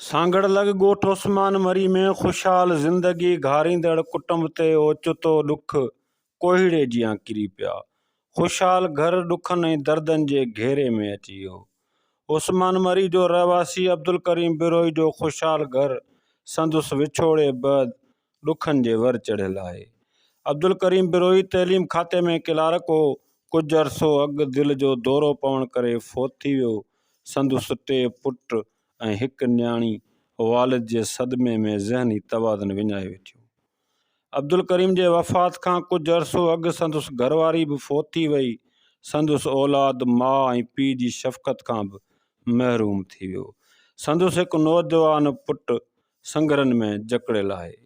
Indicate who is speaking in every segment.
Speaker 1: सांगड़ लग ॻोठ उस्मान मरी में खुशहाल ज़िंदगी घारींदड़ कुटुंब ते ओचितो ॾुख कोहीड़े जियां किरी पिया। खुशहाल घर ॾुखनि ऐं दर्दनि जे घेरे में अची वियो। उस्मान मरी जो रहवासी अब्दुल करीम बिरोही जो खुशहाल घर संदुसि विछोड़े बैदि ॾुखनि जे वर चढ़ियल आहे। अब्दुल करीम बिरोही तइलीम खाते में क्लार्क हो। कुझु अरसो अॻु दिलि जो दौरो पवण करे फ़ौत थी वियो। संदुसि 3 पुट ऐं 1 न्याणी वालिद जे सदमे में ज़हनी तवाज़ुन विञाए वेठियूं। अब्दुल करीम जे वफ़ात खां कुझु अरसो अॻु संदुसि घरवारी बि फ़ौत थी वई। संदुसि औलाद माउ ऐं पीउ जी शफ़क़त खां बि महरूम थी वियो। संदुसि हिकु नौजवान पुटु संगरनि में जकड़ियल आहे।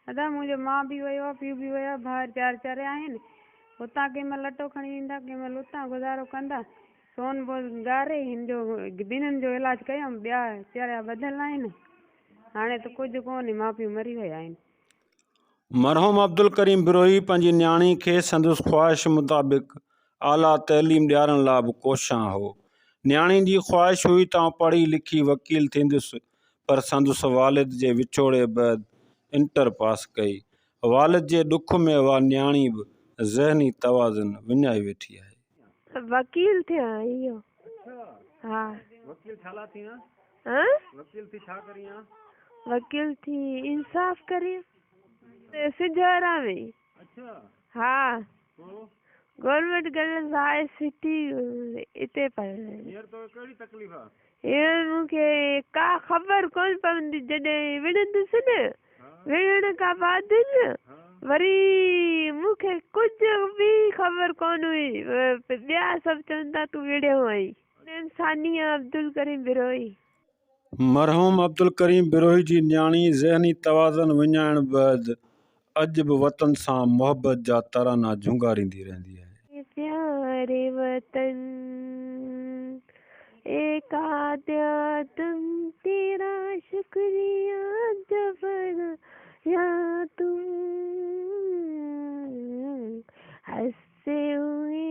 Speaker 2: दादा मुंहिंजो माउ बि वियो आहे, पीउ बि वियो आहे, भाउर 4 आहिनि। हुतां कंहिं महिल लटो खणी ईंदा, कंहिं महिल हुतां गुज़ारो कंदा। सोन बोल ॻारे हिन जो ॿिन्हिनि जो इलाज कयमि, ॿिया 4 ॿधियल आहिनि। हाणे त कुझु कोन्हे, माउ पीउ मरी विया आहिनि।
Speaker 1: मरहूम अब्दुल करीम बिरोही पंहिंजी न्याणी खे संदुसि ख़्वाहिश मुताबिक़ आला तइलीम ॾियारण लाइ बि कोशां हो। न्याणी जी ख़्वाहिश हुई त पढ़ी लिखी वकील थींदुसि, पर संदुसि वालिद जे विछोड़े बैदि इंटर पास कई। वालिद जे ॾुख में उहा न्याणी बि ज़हनी तवाज़ुन विञाए वेठी आहे।
Speaker 3: वकील थिया इहो। हा
Speaker 1: वकील छाला थिया? वकील थी छा करियां?
Speaker 3: वकील थी इंसाफ करियां सिजोरा में।
Speaker 1: अच्छा
Speaker 3: हाँ गवर्नमेंट गर्ल्स हाई सिटी इते पर
Speaker 1: हींअर तो कहिड़ी तकलीफ़ आहे?
Speaker 3: हींअर मूंखे का ख़बर कोन पवंदी। जॾहिं विढ़ंदुसि न, विढ़ण खां बाद न वरी मूंखे कुझु बि ख़बर कोन हुई। ॿिया सभु चवनि था तूं विढ़ियो आहीं। सानिया अब्दुल करीम बिरोही।
Speaker 1: मरहूम अब्दुल करीम बिरोही जी न्याणी ज़हनी तवाज़ुन विञाइण बैदि अॼु बि वतन सां मोहबत जा तराना झुंगारींदी रहंदी आहे।
Speaker 3: प्यारे वतन एक आद्या तुम तेरा शुक्रिया जबर या तुम हंसते हुए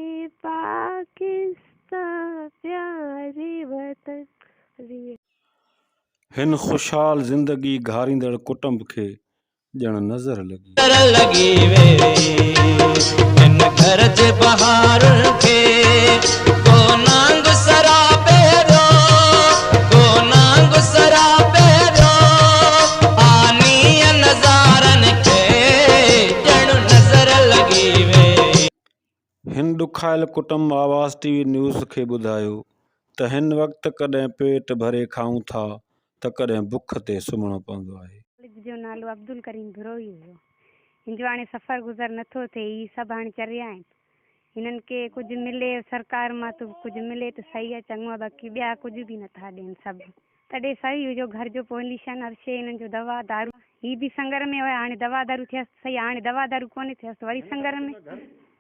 Speaker 3: पाकिस्तान प्यारे वतन।
Speaker 1: हिन खुशहाल ज़िंदगी घारींदड़ कुटुंब खे ॼण नज़र लगी वे
Speaker 4: हिन घर जे बहारुनि खे को नांग सराबे रो, को नांग सराबे रो, आनीअ नज़ारनि खे ॼण नज़र लगी वे।
Speaker 1: हिन ॾुखायल कुटुंब आवाज़ टीवी न्यूज़ खे ॿुधायो त हिन वक़्तु कॾहिं पेट भरे खाऊं था त कॾहिं बुख ते सुम्हणो पवंदो आहे।
Speaker 2: जो नालो अब्दुल करीम बिरोही हुयो। हिन जो हाणे सफ़र गुज़र नथो थिए। ही सभु हाणे चरिया आहिनि। हिननि खे कुझु मिले सरकार मां त कुझु मिले त सही आहे, चङो आहे। बाक़ी ॿिया कुझु बि नथा ॾियनि सभु। तॾहिं सही हुयो घर जो पोल्यूशन हर शइ हिननि जो दवा दारू। ही बि संगर में हुया, हाणे दवा दारू थियसि सही। हाणे दवा दारू कोन्हे थियसि वरी संगर में।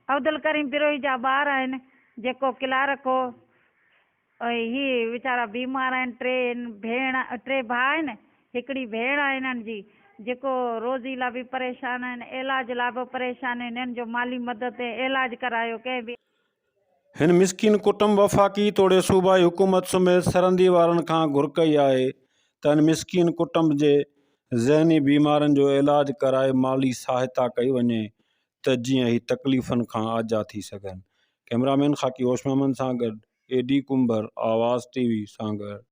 Speaker 5: अब्दुल करीम बिरोही जा ॿार आहिनि, जेको क्लार्क हो। ही वीचारा बीमार आहिनि। 3 भाउ आहिनि, हिकिड़ी भेण आहे हिननि जी, जेको रोज़ी लाइ बि परेशान आहिनि, इलाज लाइ बि परेशान आहिनि। हिननि जो माली मदद इलाज करायो कंहिं बि।
Speaker 1: हिन मिसकिन कुटुंब वफ़ाक़ी तोड़े सूबाई हुकूमत समेत सरहदी वारनि खां घुर कई आहे त हिन मिसकिन कुटुंब जे ज़हनी बीमारनि जो इलाज कराए माली सहायता कई वञे त जीअं ही तकलीफ़ुनि खां आज़ाद थी सघनि। कैमरामैन ख़ाकी होश मोहम्मद सां गॾु AD कुंबर, आवाज़ टीवी सांगड़।